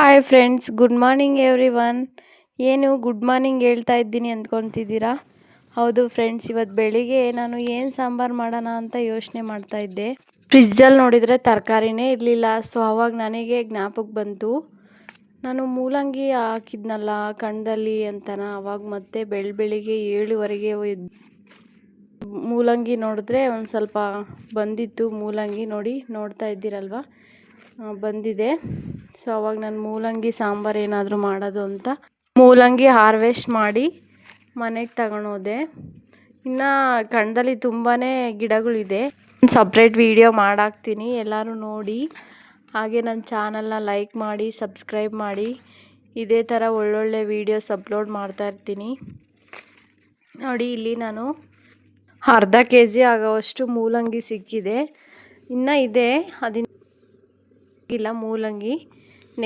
Hi friends, good morning everyone. ಏನು good morning ಹೇಳ್ತಾ ಇದ್ದೀನಿ ಅಂದ್ಕೊತಿದ್ದೀರಾ? ಹೌದು ಫ್ರೆಂಡ್ಸ್, ಇವತ್ತು ಬೆಳಿಗ್ಗೆ ನಾನು ಏನು ಸಾಂಬಾರು ಮಾಡೋಣ ಅಂತ ಯೋಚನೆ ಮಾಡ್ತಾ ಇದ್ದೆ. ಫ್ರಿಜ್ಜಲ್ಲಿ ನೋಡಿದರೆ ತರಕಾರಿನೇ ಇರಲಿಲ್ಲ. ಸೊ ಆವಾಗ ನನಗೆ ಜ್ಞಾಪಕ ಬಂತು, ನಾನು ಮೂಲಂಗಿ ಹಾಕಿದ್ನಲ್ಲ ಕಣ್ಣಲ್ಲಿ ಅಂತನ. ಆವಾಗ ಮತ್ತೆ ಬೆಳಿಗ್ಗೆ 7:15 ಮೂಲಂಗಿ ನೋಡಿದ್ರೆ ಒಂದು ಸ್ವಲ್ಪ ಬಂದಿತ್ತು. ಮೂಲಂಗಿ ನೋಡ್ತಾ ಇದ್ದೀರಲ್ವ, ಬಂದಿದೆ. ಸೊ ಅವಾಗ ನಾನು ಮೂಲಂಗಿ ಸಾಂಬಾರು ಏನಾದರೂ ಮಾಡೋದು ಅಂತ ಮೂಲಂಗಿ ಹಾರ್ವೆಸ್ಟ್ ಮಾಡಿ ಮನೆಗೆ ತಗೊಂಡೋದೆ. ಇನ್ನು ಕಣ್ಣದಲ್ಲಿ ತುಂಬಾ ಗಿಡಗಳಿದೆ. ಸಪ್ರೇಟ್ ವೀಡಿಯೋ ಮಾಡಾಕ್ತೀನಿ, ಎಲ್ಲರೂ ನೋಡಿ. ಹಾಗೆ ನನ್ನ ಚಾನಲ್ನ ಲೈಕ್ ಮಾಡಿ, ಸಬ್ಸ್ಕ್ರೈಬ್ ಮಾಡಿ. ಇದೇ ಥರ ಒಳ್ಳೊಳ್ಳೆ ವೀಡಿಯೋಸ್ ಅಪ್ಲೋಡ್ ಮಾಡ್ತಾ ಇರ್ತೀನಿ. ನೋಡಿ, ಇಲ್ಲಿ ನಾನು ಅರ್ಧ kg ಆಗೋವಷ್ಟು ಮೂಲಂಗಿ ಸಿಕ್ಕಿದೆ. ಇನ್ನು ಇದೆ, ಇಲ್ಲ ಮೂಲಂಗಿ